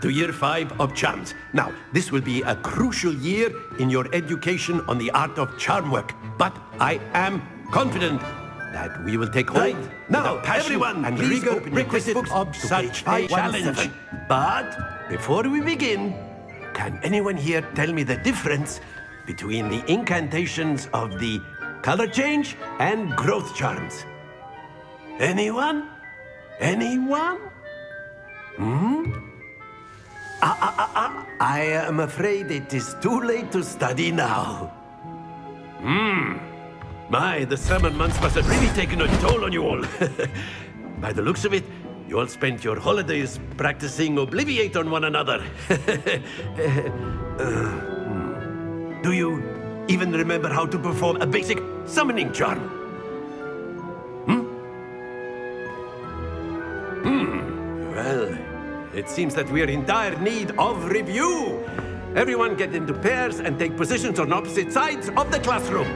to Year 5 of Charms. Now, this will be a crucial year in your education on the art of charm work. But I am confident that we will take hold now, everyone, and rigor requisite of such a challenge. But before we begin, can anyone here tell me the difference between the incantations of the color change and growth charms? Anyone? Anyone? I am afraid it is too late to study now. My, the summer months must have really taken a toll on you all. By the looks of it, you all spent your holidays practicing Obliviate on one another. Do you even remember how to perform a basic summoning charm? Well, it seems that we are in dire need of review. Everyone get into pairs and take positions on opposite sides of the classroom.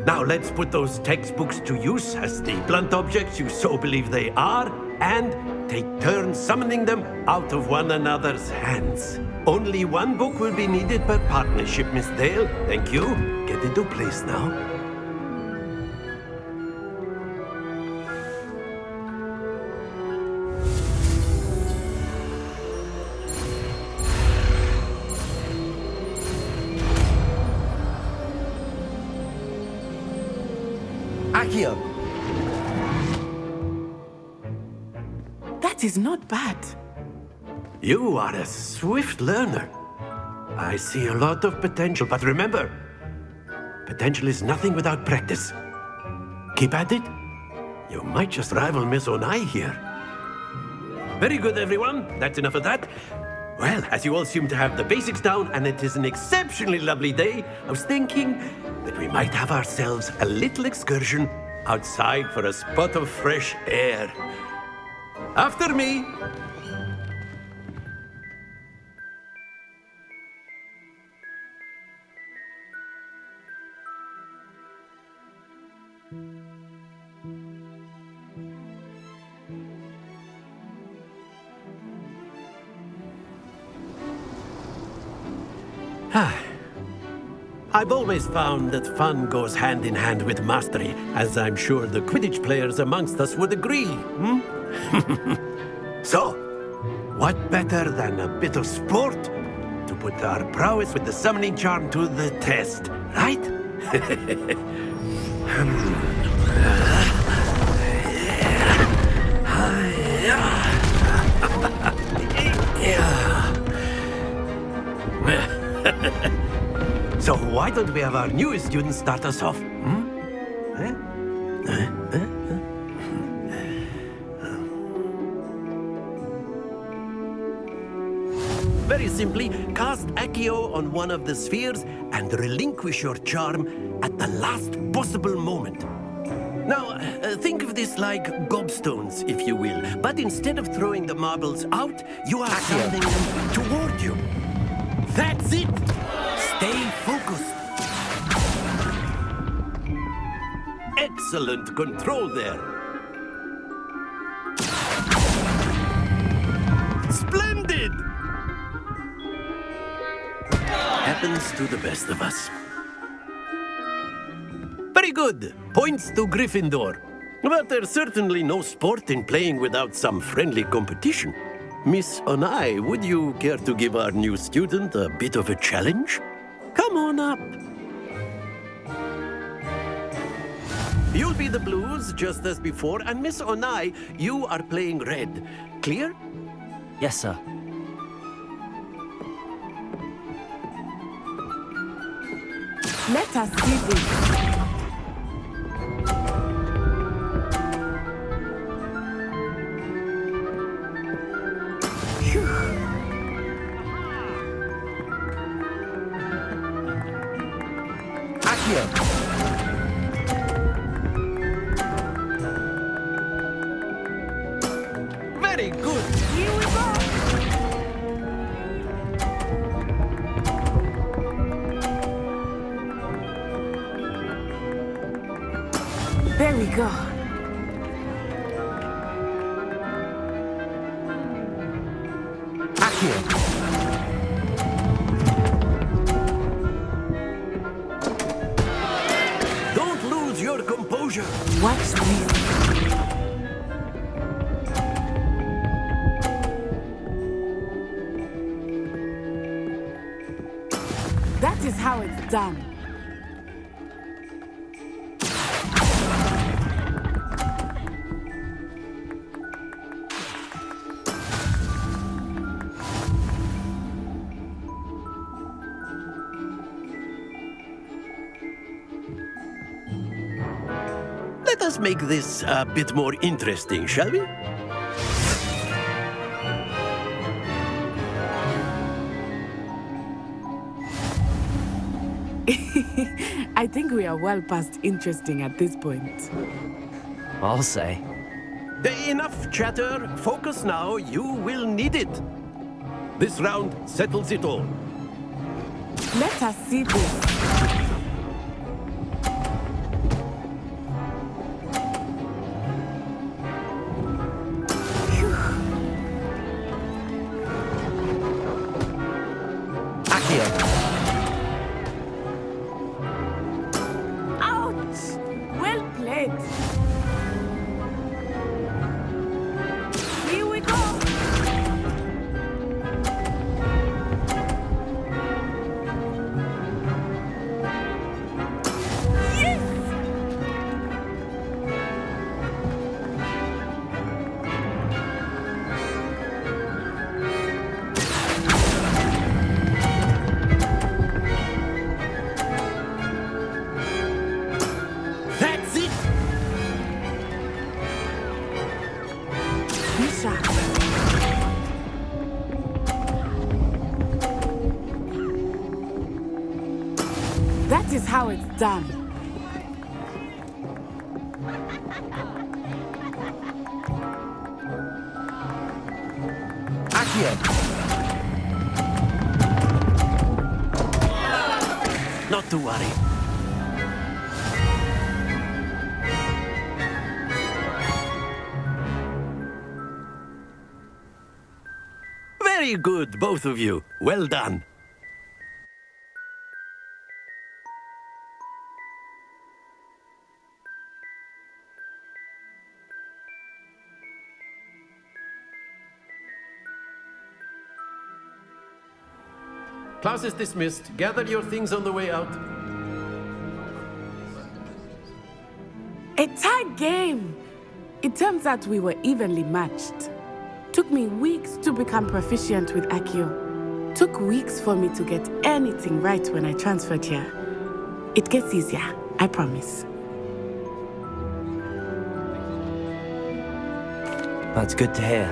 Now let's put those textbooks to use as the blunt objects you so believe they are, and take turns summoning them out of one another's hands. Only one book will be needed per partnership, Miss Dale. Thank you. Get into place now. Accio. That is not bad. You are a swift learner. I see a lot of potential, but remember, potential is nothing without practice. Keep at it. You might just rival Miss Onai here. Very good, everyone. That's enough of that. Well, as you all seem to have the basics down, and it is an exceptionally lovely day, I was thinking that we might have ourselves a little excursion outside for a spot of fresh air. After me. I've always found that fun goes hand in hand with mastery, as I'm sure the Quidditch players amongst us would agree. So, what better than a bit of sport to put our prowess with the summoning charm to the test, right? So why don't we have our newest student start us off? Very simply, cast Accio on one of the spheres and relinquish your charm at the last possible moment. Now, think of this like gobstones, if you will. But instead of throwing the marbles out, you are sending them toward you. That's it! Stay focused. Excellent control there. Splendid! Happens to the best of us. Very good. Points to Gryffindor. But there's certainly no sport in playing without some friendly competition. Miss Onai, would you care to give our new student a bit of a challenge? Come on up. You'll be the blues, just as before, and Miss Onai, you are playing red. Clear? Yes, sir. Let us see this. Very good. Here we go. There we go. Accio. Watch this. That is how it's done. Let us make this a bit more interesting, shall we? I think we are well past interesting at this point. I'll say. Enough chatter. Focus now. You will need it. This round settles it all. Let us see this. Ouch! Well played. Here we go. Yes! That's it. Misha. That is how it's done. Accio! Not to worry. Very good, both of you. Well done. Class is dismissed. Gather your things on the way out. A tight game. It turns out we were evenly matched. Took me weeks to become proficient with Accio. Took weeks for me to get anything right when I transferred here. It gets easier, I promise. That's good to hear.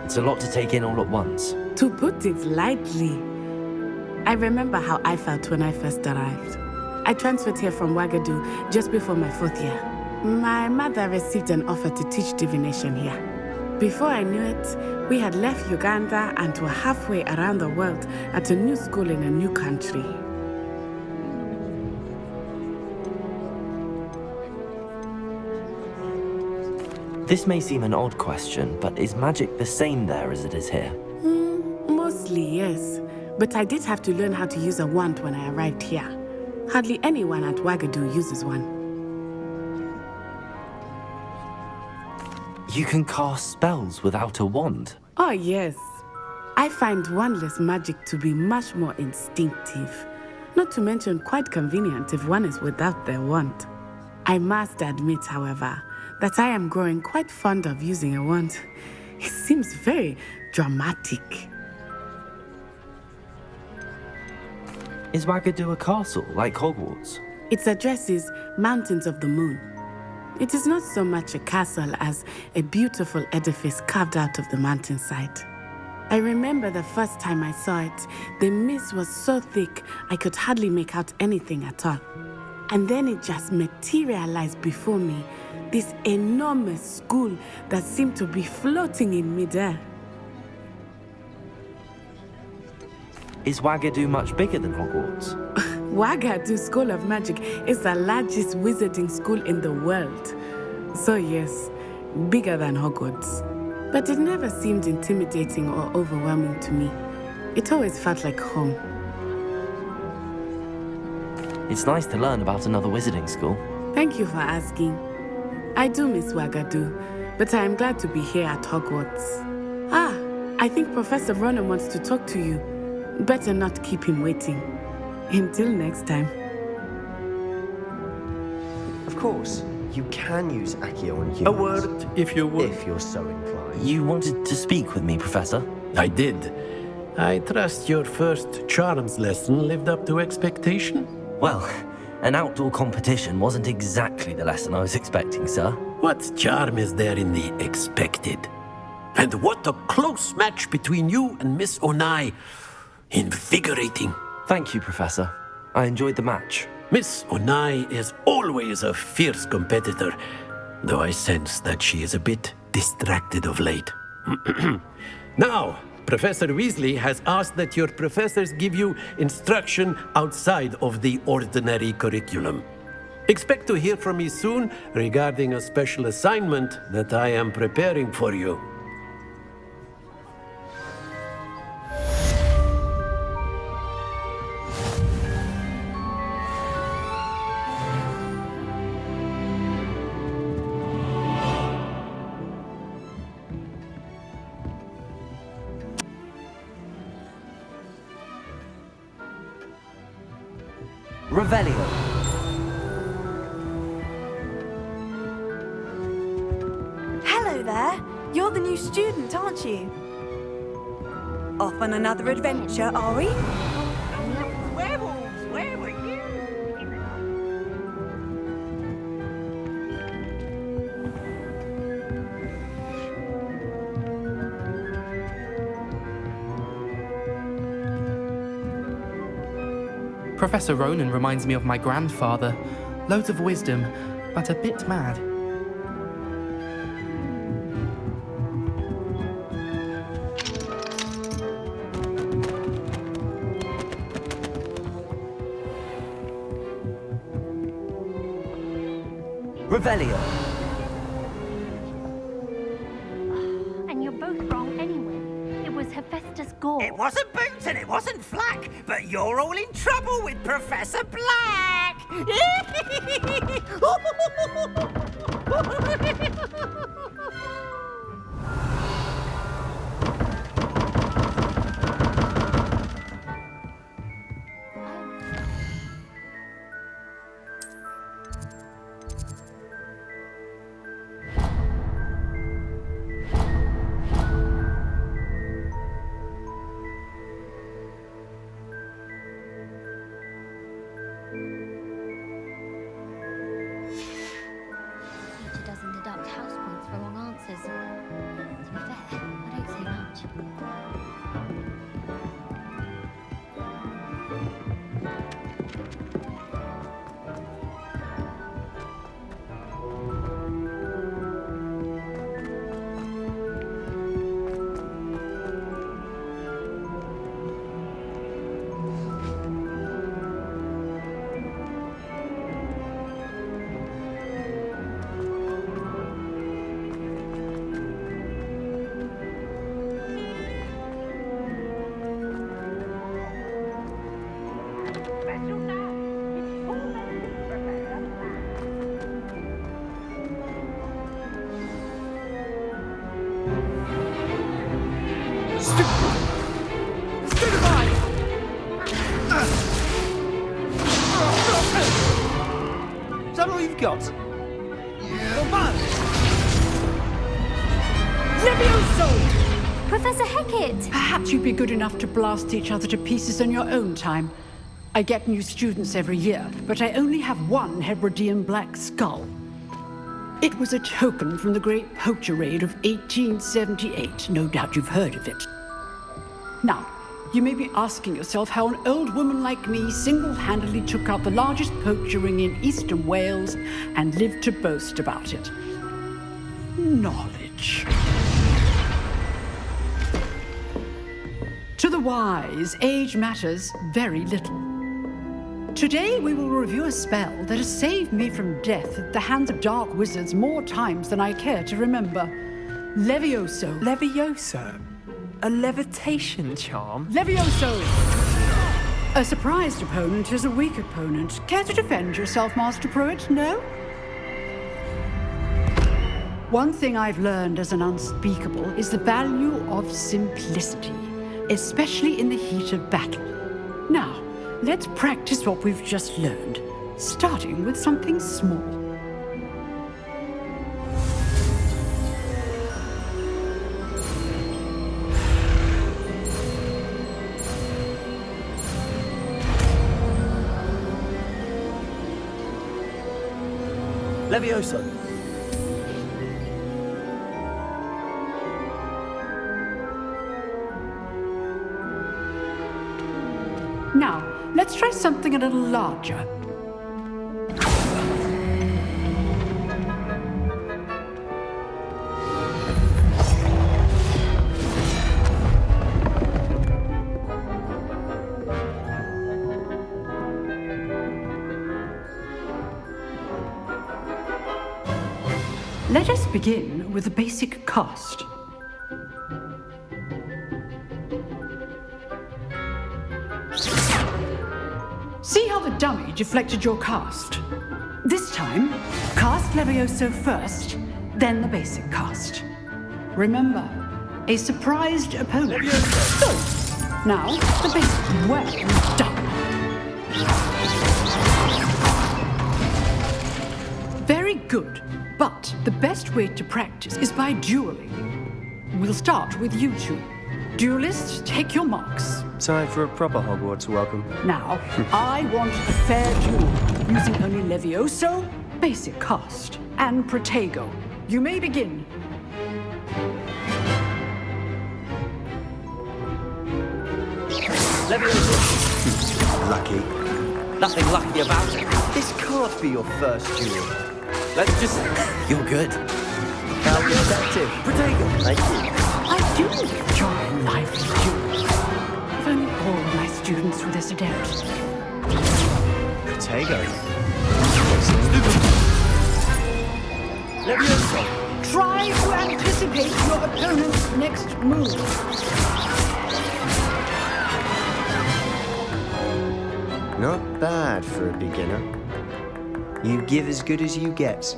It's a lot to take in all at once. To put it lightly, I remember how I felt when I first arrived. I transferred here from Ouagadougou just before my 4th year. My mother received an offer to teach divination here. Before I knew it, we had left Uganda and were halfway around the world at a new school in a new country. This may seem an odd question, but is magic the same there as it is here? Mostly, yes. But I did have to learn how to use a wand when I arrived here. Hardly anyone at Ouagadougou uses one. You can cast spells without a wand. Oh, yes. I find wandless magic to be much more instinctive. Not to mention quite convenient if one is without their wand. I must admit, however, that I am growing quite fond of using a wand. It seems very dramatic. Is Ouagadougou a castle, like Hogwarts? Its address is Mountains of the Moon. It is not so much a castle as a beautiful edifice carved out of the mountainside. I remember the first time I saw it, the mist was so thick I could hardly make out anything at all. And then it just materialized before me, this enormous school that seemed to be floating in midair. Is Ouagadougou much bigger than Hogwarts? Ouagadougou School of Magic is the largest wizarding school in the world. So yes, bigger than Hogwarts. But it never seemed intimidating or overwhelming to me. It always felt like home. It's nice to learn about another wizarding school. Thank you for asking. I do miss Wagadu, but I am glad to be here at Hogwarts. Ah, I think Professor Ronan wants to talk to you. Better not keep him waiting. Until next time. Of course, you can use Accio on humans. A word, if you would. If you're so inclined. You wanted to speak with me, Professor? I did. I trust your first charms lesson lived up to expectation? Well, an outdoor competition wasn't exactly the lesson I was expecting, sir. What charm is there in the expected? And what a close match between you and Miss Onai. Invigorating. Thank you, Professor. I enjoyed the match. Miss Onai is always a fierce competitor, though I sense that she is a bit distracted of late. Now, Professor Weasley has asked that your professors give you instruction outside of the ordinary curriculum. Expect to hear from me soon regarding a special assignment that I am preparing for you. Revelio. Hello there. You're the new student, aren't you? Off on another adventure, are we? Werewolves, where were you? Professor Ronan reminds me of my grandfather. Loads of wisdom, but a bit mad. Revelio. And you're both wrong anyway. It was Hephaestus Gore. It wasn't Boots and it wasn't Flack, but you're all in trouble with Professor Black! Teacher doesn't deduct house points for wrong answers. To be fair, I don't say much. Special now, it's all Professor Black. Is that all you've got? Come on! Levioso! Professor Hecat! Perhaps you'd be good enough to blast each other to pieces in your own time. I get new students every year, but I only have one Hebridean black skull. It was a token from the Great Poacher Raid of 1878. No doubt you've heard of it. Now, you may be asking yourself how an old woman like me single-handedly took out the largest poacher ring in eastern Wales and lived to boast about it. Knowledge. To the wise, age matters very little. Today we will review a spell that has saved me from death at the hands of dark wizards more times than I care to remember. Levioso. Levioso? A levitation charm? Levioso! A surprised opponent is a weak opponent. Care to defend yourself, Master Pruitt? No? One thing I've learned as an unspeakable is the value of simplicity, especially in the heat of battle. Now, let's practice what we've just learned, starting with something small. Levioso. Now, let's try something a little larger. Let us begin with the basic cast. See how the dummy deflected your cast? This time, cast Levioso first, then the basic cast. Remember, a surprised opponent. So, now the basic. Well done. Very good. But the best way to practice is by dueling. We'll start with you two. Duelists, take your marks. Time for a proper Hogwarts welcome. Now, I want a fair duel, using only Levioso, basic cast, and Protego. You may begin. Levioso. Lucky. Nothing lucky about it. This can't be your first duel. Let's just... You're good. How effective. Protego. Thank you. I do enjoy a lively duel. If only all my students were this adept. Protego. Levioso. Try to anticipate your opponent's next move. Not bad for a beginner. You give as good as you get.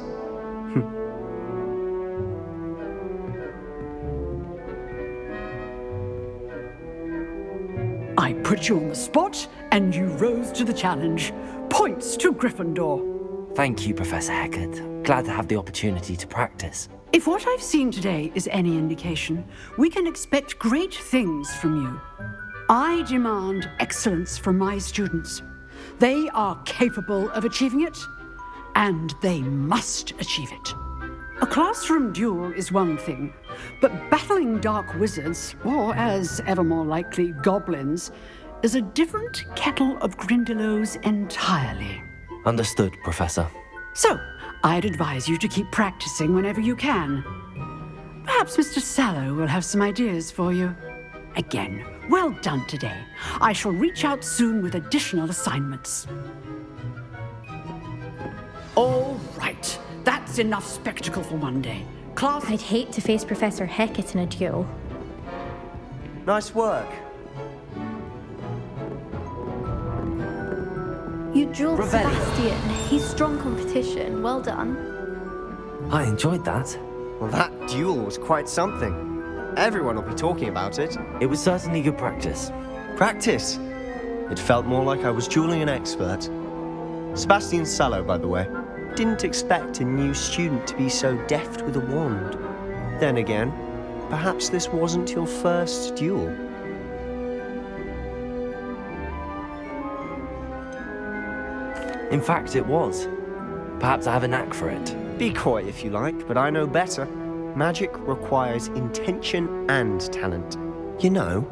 I put you on the spot, and you rose to the challenge. Points to Gryffindor. Thank you, Professor Hecat. Glad to have the opportunity to practice. If what I've seen today is any indication, we can expect great things from you. I demand excellence from my students. They are capable of achieving it, and they must achieve it. A classroom duel is one thing, but battling dark wizards, or as ever more likely, goblins, is a different kettle of Grindylows entirely. Understood, Professor. So, I'd advise you to keep practicing whenever you can. Perhaps Mr. Sallow will have some ideas for you. Again, well done today. I shall reach out soon with additional assignments. All right. That's enough spectacle for one day. Class... I'd hate to face Professor Hecat in a duel. Nice work. You dueled Revelio. Sebastian. He's strong competition. Well done. I enjoyed that. Well, that duel was quite something. Everyone will be talking about it. It was certainly good practice. Practice. It felt more like I was dueling an expert. Sebastian Sallow, by the way. Didn't expect a new student to be so deft with a wand. Then again, perhaps this wasn't your first duel. In fact, it was. Perhaps I have a knack for it. Be coy if you like, but I know better. Magic requires intention and talent. You know,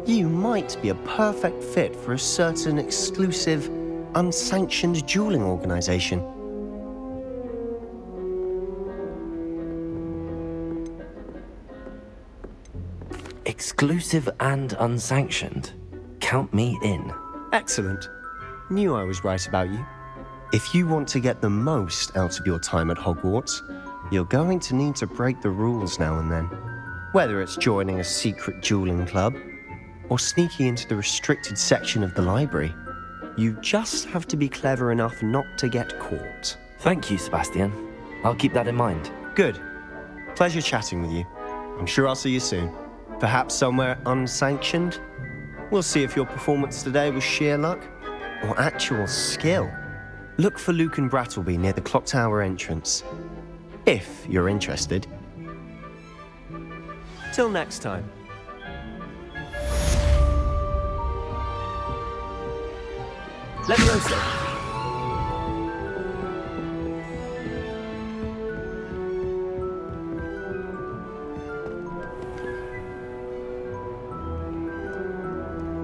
you might be a perfect fit for a certain exclusive, unsanctioned dueling organization. Exclusive and unsanctioned. Count me in. Excellent. Knew I was right about you. If you want to get the most out of your time at Hogwarts, you're going to need to break the rules now and then. Whether it's joining a secret dueling club or sneaking into the restricted section of the library, you just have to be clever enough not to get caught. Thank you, Sebastian. I'll keep that in mind. Good. Pleasure chatting with you. I'm sure I'll see you soon. Perhaps somewhere unsanctioned? We'll see if your performance today was sheer luck or actual skill. Look for Luke and Brattleby near the clock tower entrance. If you're interested. Till next time. Leviosa!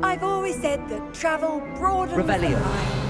I've always said that travel broadens the Revelio. mind.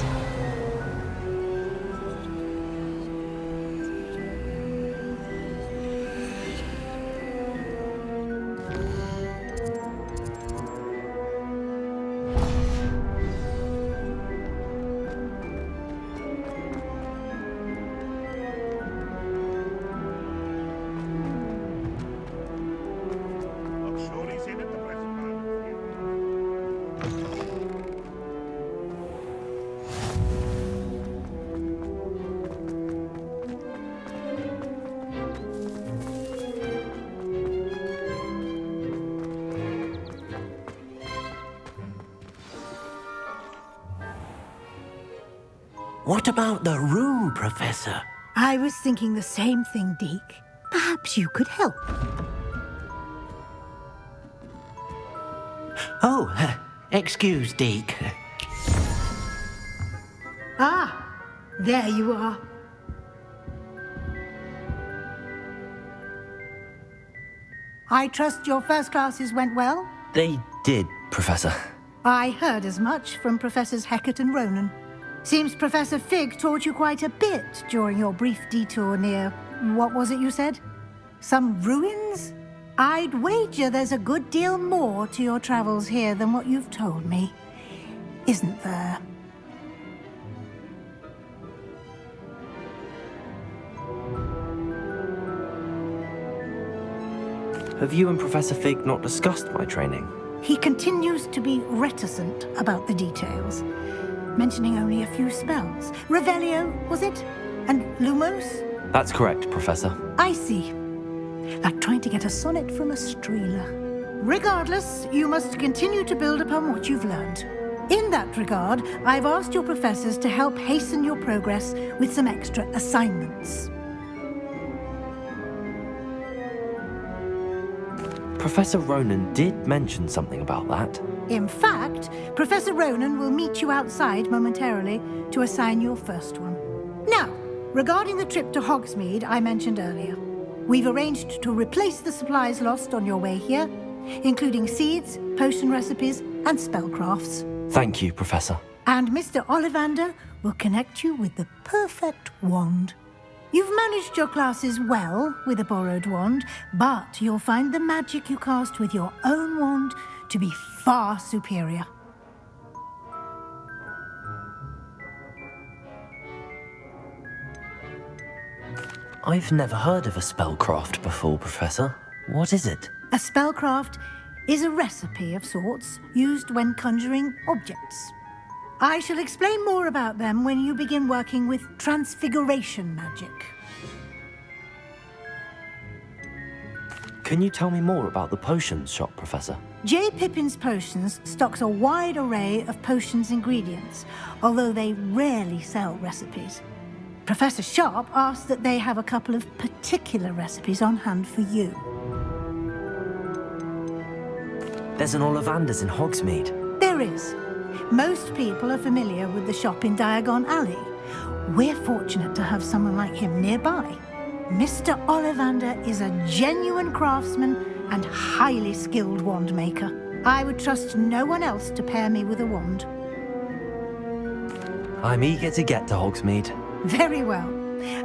What about the room, Professor? I was thinking the same thing, Deke. Perhaps you could help. Oh, excuse, Deke. Ah, there you are. I trust your first classes went well? They did, Professor. I heard as much from Professors Hecat and Ronan. Seems Professor Fig taught you quite a bit during your brief detour near... what was it you said? Some ruins? I'd wager there's a good deal more to your travels here than what you've told me. Isn't there? Have you and Professor Fig not discussed my training? He continues to be reticent about the details, mentioning only a few spells. Revelio, was it? And Lumos? That's correct, Professor. I see. Like trying to get a sonnet from a streeler. Regardless, you must continue to build upon what you've learned. In that regard, I've asked your professors to help hasten your progress with some extra assignments. Professor Ronan did mention something about that. In fact, Professor Ronan will meet you outside momentarily to assign your first one. Now, regarding the trip to Hogsmeade I mentioned earlier, we've arranged to replace the supplies lost on your way here, including seeds, potion recipes, and spellcrafts. Thank you, Professor. And Mr. Ollivander will connect you with the perfect wand. You've managed your classes well with a borrowed wand, but you'll find the magic you cast with your own wand to be far superior. I've never heard of a spellcraft before, Professor. What is it? A spellcraft is a recipe of sorts used when conjuring objects. I shall explain more about them when you begin working with transfiguration magic. Can you tell me more about the potions shop, Professor? J. Pippin's Potions stocks a wide array of potions ingredients, although they rarely sell recipes. Professor Sharp asks that they have a couple of particular recipes on hand for you. There's an Ollivander's in Hogsmeade. There is. Most people are familiar with the shop in Diagon Alley. We're fortunate to have someone like him nearby. Mr. Ollivander is a genuine craftsman and highly skilled wand maker. I would trust no one else to pair me with a wand. I'm eager to get to Hogsmeade. Very well.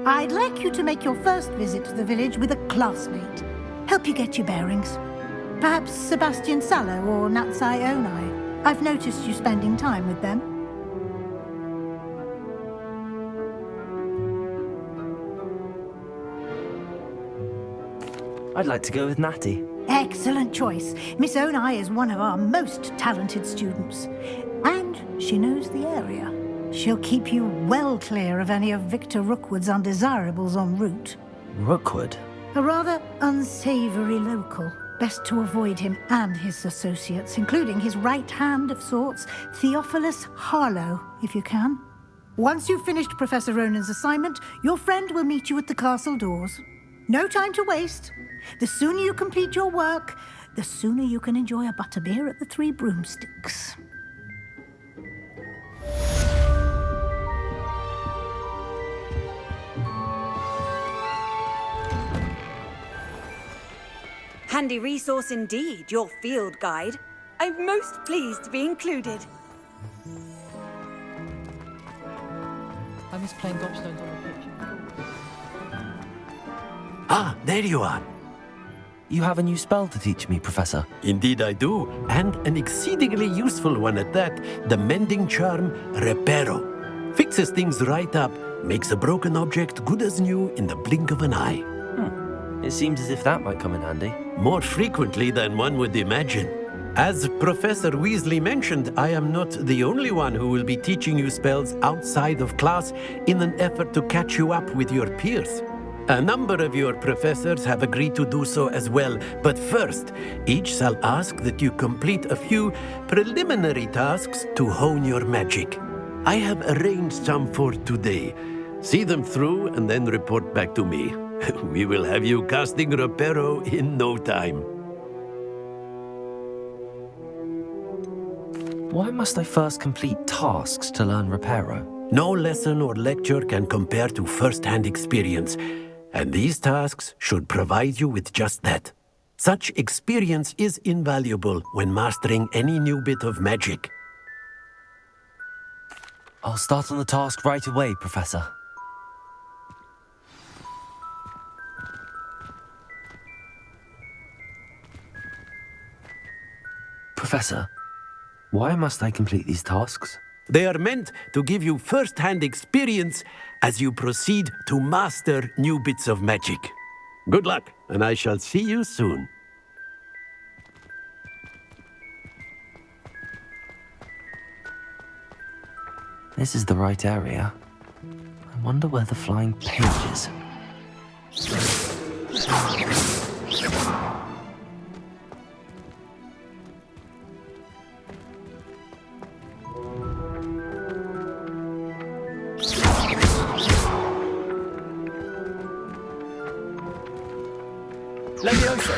I'd like you to make your first visit to the village with a classmate. Help you get your bearings. Perhaps Sebastian Sallow or Natsai Onai. I've noticed you spending time with them. I'd like to go with Natty. Excellent choice. Miss Onai is one of our most talented students. And she knows the area. She'll keep you well clear of any of Victor Rookwood's undesirables en route. Rookwood? A rather unsavory local. Best to avoid him and his associates, including his right hand of sorts, Theophilus Harlow, if you can. Once you've finished Professor Ronan's assignment, your friend will meet you at the castle doors. No time to waste. The sooner you complete your work, the sooner you can enjoy a butterbeer at the Three Broomsticks. Handy resource indeed, your field guide. I'm most pleased to be included. I miss playing gobstones on the pitch. Ah, there you are. You have a new spell to teach me, Professor. Indeed I do, and an exceedingly useful one at that. The mending charm, Reparo. Fixes things right up, makes a broken object good as new in the blink of an eye. It seems as if that might come in handy. More frequently than one would imagine. As Professor Weasley mentioned, I am not the only one who will be teaching you spells outside of class in an effort to catch you up with your peers. A number of your professors have agreed to do so as well, but first, each shall ask that you complete a few preliminary tasks to hone your magic. I have arranged some for today. See them through and then report back to me. We will have you casting Reparo in no time. Why must I first complete tasks to learn Reparo? No lesson or lecture can compare to first-hand experience, and these tasks should provide you with just that. Such experience is invaluable when mastering any new bit of magic. I'll start on the task right away, Professor. Professor, why must I complete these tasks? They are meant to give you first-hand experience as you proceed to master new bits of magic. Good luck, and I shall see you soon. This is the right area. I wonder where the flying page is. Leviosa!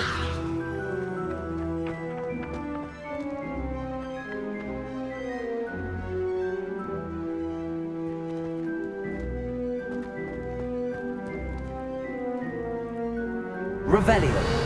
Revelio.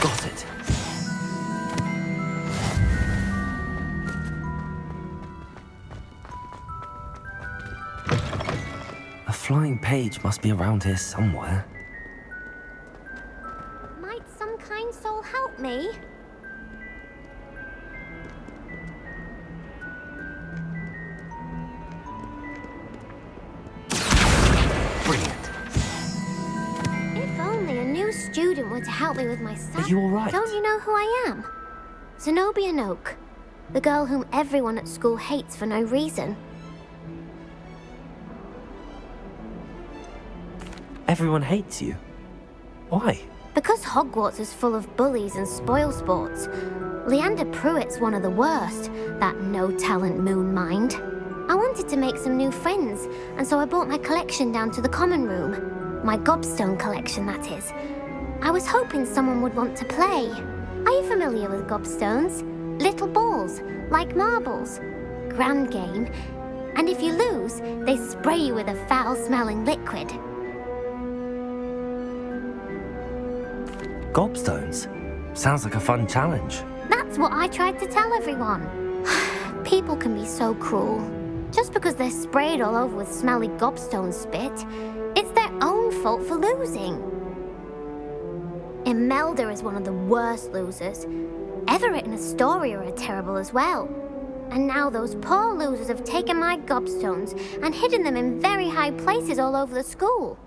Got it. A flying page must be around here somewhere. Might some kind soul help me? Brilliant. If only a new student were to help me with my stuff. Are you all right? Don't you know who I am? Zenobia Noak, the girl whom everyone at school hates for no reason. Everyone hates you. Why? Because Hogwarts is full of bullies and spoilsports. Leander Pruitt's one of the worst, that no-talent moon mind. I wanted to make some new friends, and so I brought my collection down to the common room. My gobstone collection, that is. I was hoping someone would want to play. Are you familiar with gobstones? Little balls, like marbles. Grand game. And if you lose, they spray you with a foul-smelling liquid. Gobstones? Sounds like a fun challenge. That's what I tried to tell everyone. People can be so cruel. Just because they're sprayed all over with smelly gobstone spit, it's their own fault for losing. Imelda is one of the worst losers. Everett and Astoria are terrible as well. And now those poor losers have taken my gobstones and hidden them in very high places all over the school.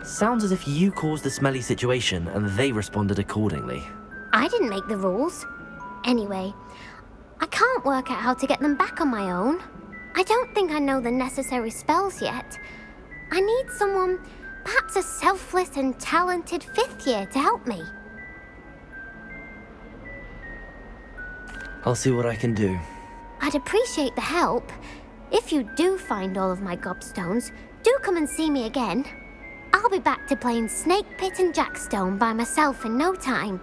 Sounds as if you caused the smelly situation and they responded accordingly. I didn't make the rules. Anyway, I can't work out how to get them back on my own. I don't think I know the necessary spells yet. I need someone, perhaps a selfless and talented 5th year to help me. I'll see what I can do. I'd appreciate the help. If you do find all of my gobstones, do come and see me again. I'll be back to playing Snake Pit and Jackstone by myself in no time.